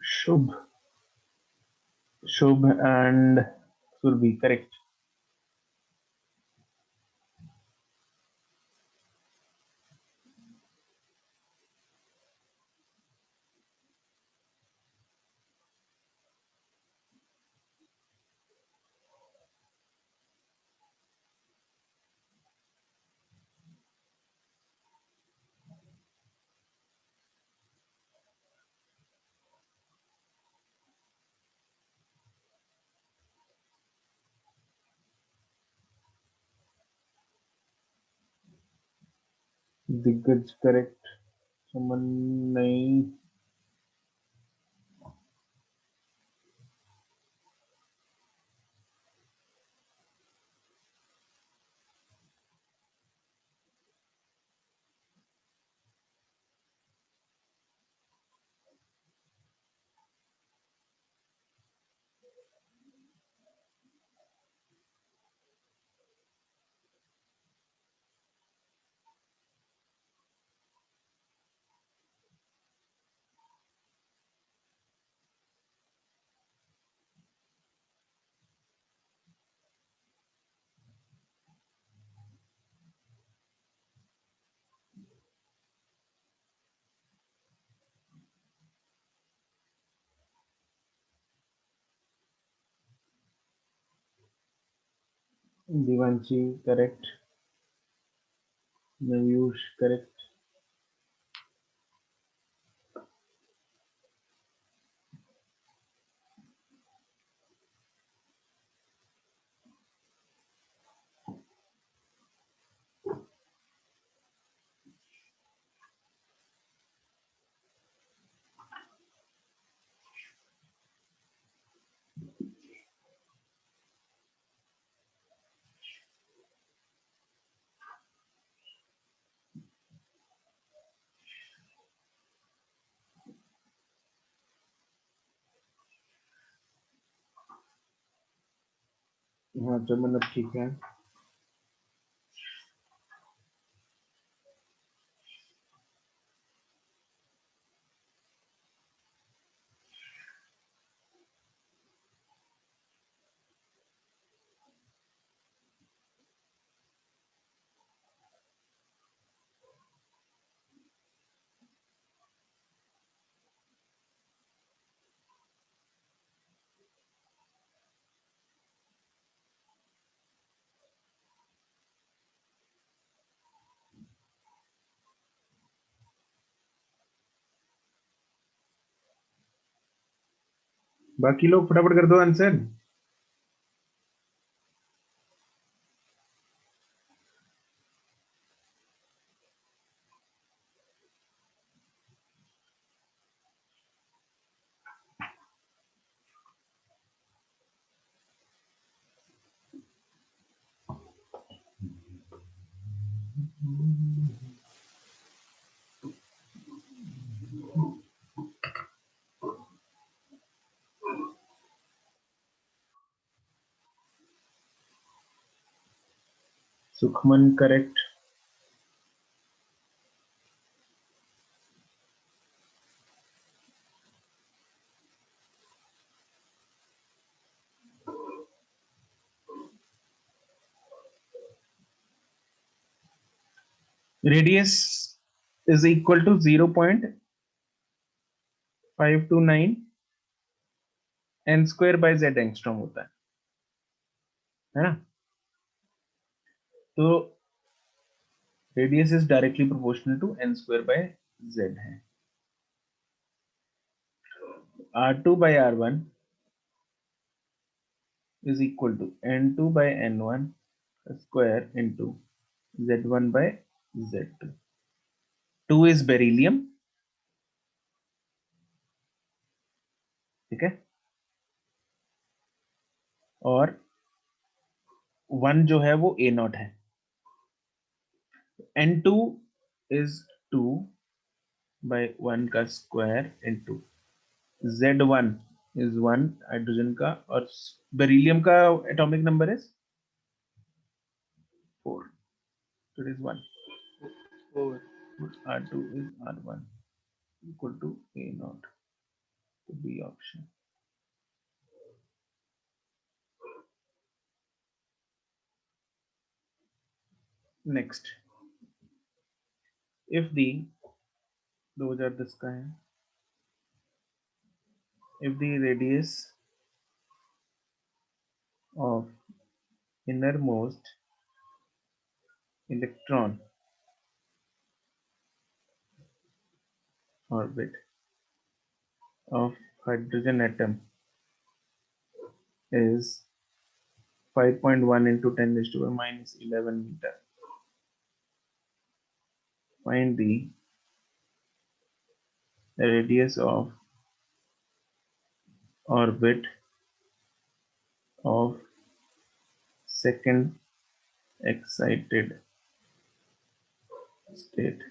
शुभ, शुभ एंड सुरभि करेक्ट। दिग्गज करेक्ट, सुमन नहीं, दिवांशी करेक्ट, नयूश करेक्ट, हाँ चमन अब ठीक है। बाकी लोग फटाफट कर दो answer. Sukhman correct, radius is equal to 0.529 n square by z angstrom होता है ना। तो radius is directly proportional to n square by z है। R2 by R1 is equal to N2 by N1 square into Z1 by Z2. 2 is beryllium, ठीक है, और 1 जो है वो A0 है। N2 is 2 by 1 का square into Z1 is 1 hydrogen का, और बेरिलियम का atomic number is 4, so it is 1. और R2 is R1 equal to A0, to B option. Next, if the 2010 का है, if the radius of innermost electron orbit of hydrogen atom is 5.1 into 10 raised to the minus 11 meter, find the radius of orbit of second excited state.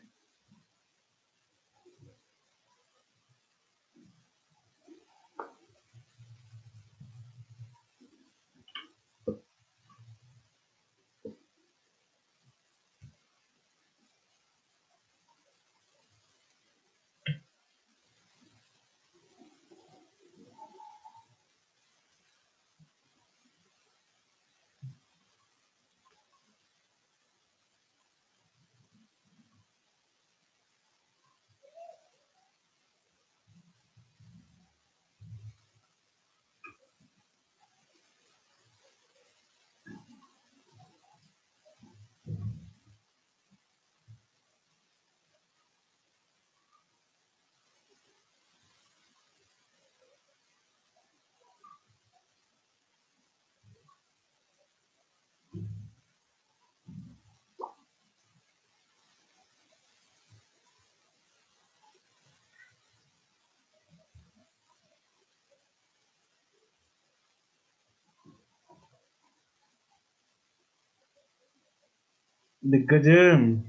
दिग्गज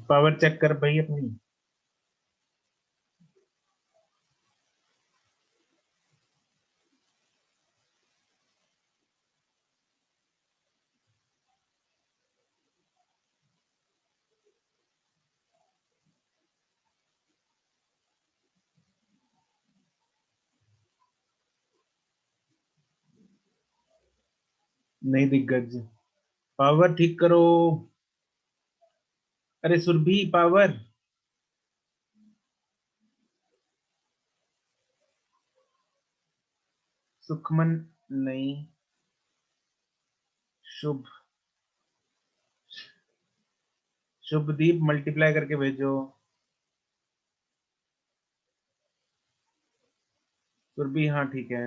power check कर भाई अपनी। नहीं दिग्गज, power ठीक करो। अरे सुरभि पावर। सुखमन नहीं, शुभ, शुभदीप मल्टीप्लाई करके भेजो। सुरभि हाँ ठीक है।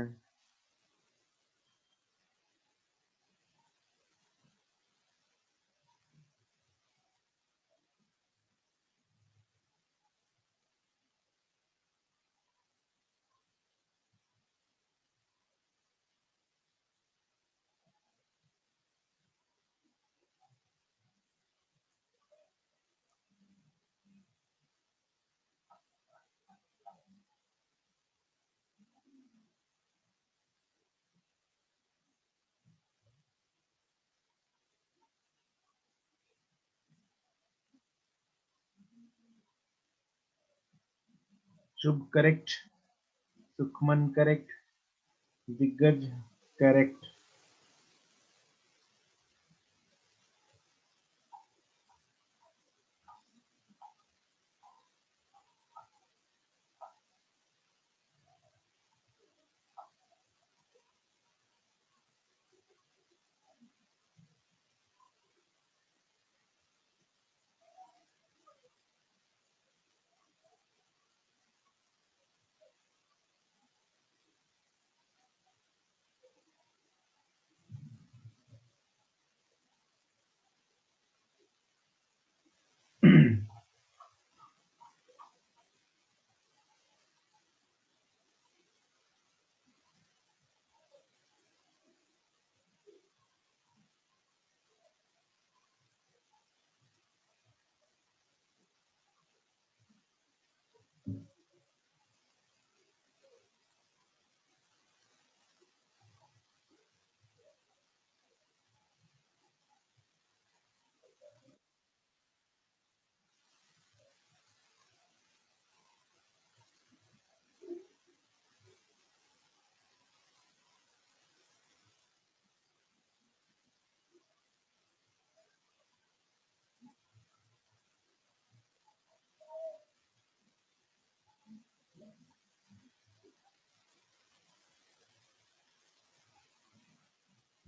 शुभ करेक्ट, सुखमन करेक्ट, दिग्गज करेक्ट।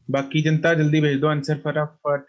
बाकी जनता जल्दी भेज दो आंसर फटाफट।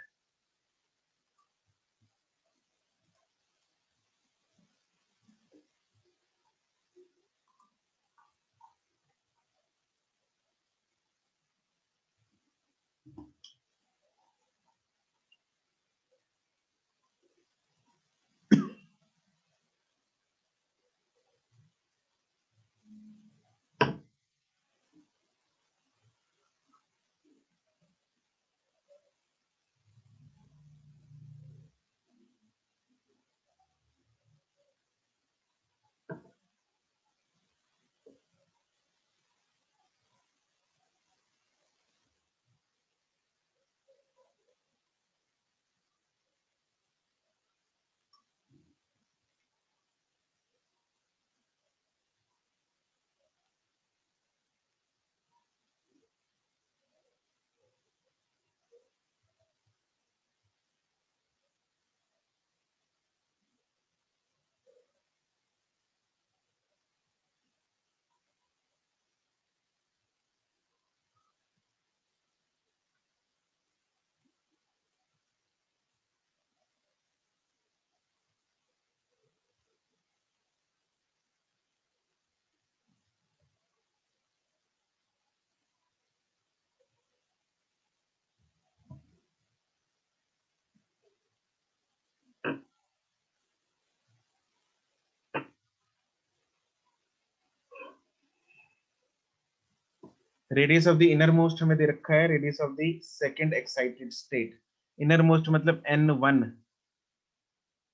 Radius of the inner most हमें दे रखा है, radius of the second excited state. Inner most मतलब n1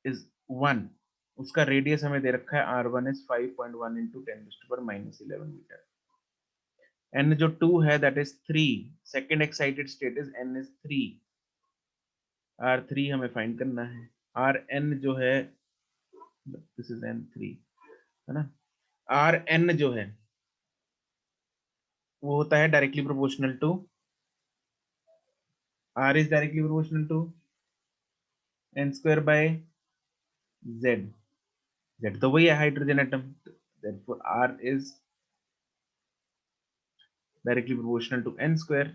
इज 1, उसका रेडियस हमें दे रखा है r1 is 5.1 into 10⁻⁻11 metre. n जो 2 है that is 3, second excited state is n is 3, r3 हमें फाइंड करना है। rn जो है दिस इज n3 है ना, rn जो है वो होता है directly proportional to r is directly proportional to n square by z। z तो वही है hydrogen atom, therefore r is directly proportional to n square,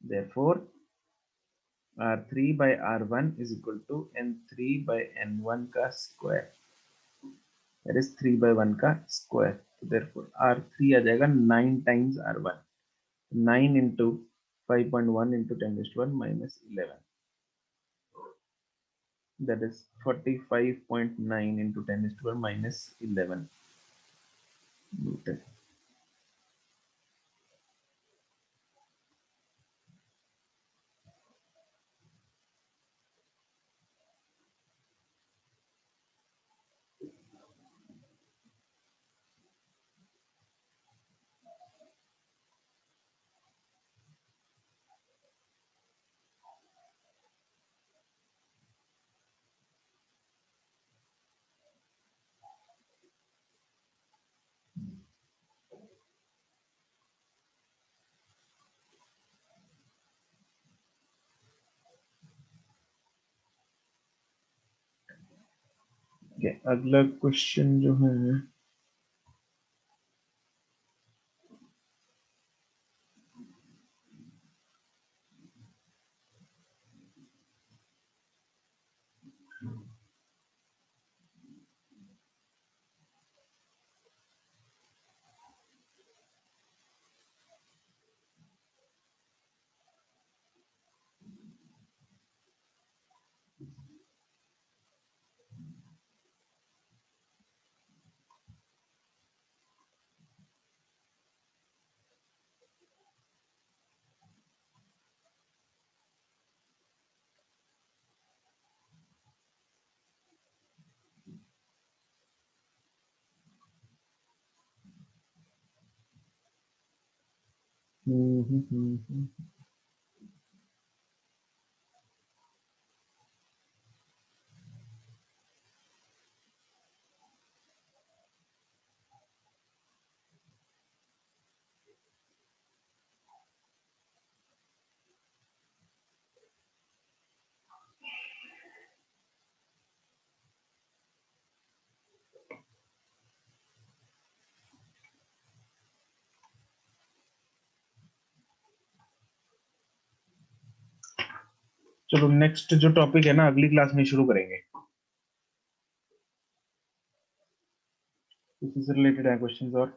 therefore r3 by r1 is equal to n3 by n1 का square, that is 3 by 1 का square, therefore r3 आ जाएगा 9 times r1, 9 into 5.1 into 10⁻⁻11, that is 45.9 into 10⁻⁻11 Newton. Okay, अगला question जो है चलो next जो topic है ना अगली क्लास में शुरू करेंगे, इसी से रिलेटेड है क्वेश्चंस। और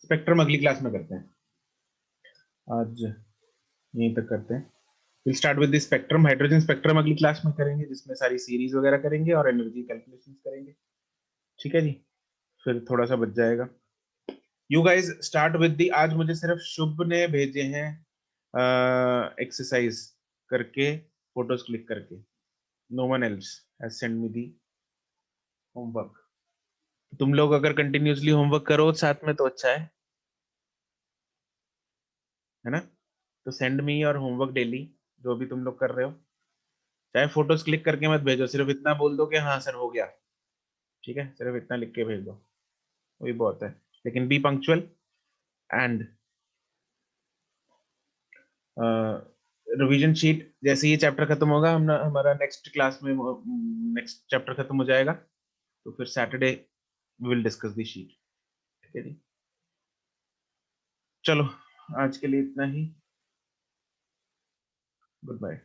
स्पेक्ट्रम अगली क्लास में करते हैं, आज यहीं तक करते हैं। Will start with the spectrum, hydrogen spectrum अगली क्लास में करेंगे जिसमें सारी सीरीज वगैरह करेंगे और एनर्जी कैलकुलेशंस करेंगे, ठीक है जी। फिर थोड़ा सा बच जाएगा। You guys start with the, आज मुझे सिर्फ शुभ ने भेजे हैं एक्सरसाइज करके, फोटोज क्लिक करके, no one else has send me the homework. तुम लोग अगर कंटिन्यूअसली होमवर्क करो साथ में तो अच्छा है ना। तो send me your homework daily, जो भी तुम लोग कर रहे हो, चाहे फोटोज क्लिक करके मत भेजो, सिर्फ इतना बोल दो कि हाँ सर हो गया, ठीक है, सिर्फ इतना लिख के भेज दो, वही बहुत है। लेकिन be punctual and revision sheet जैसे ये चैप्टर खत्म होगा, हम हमारा नेक्स्ट क्लास में नेक्स्ट चैप्टर खत्म हो जाएगा, तो फिर Saturday we will discuss the sheet, ठीक है जी। चलो आज के लिए इतना ही, गुड बाय।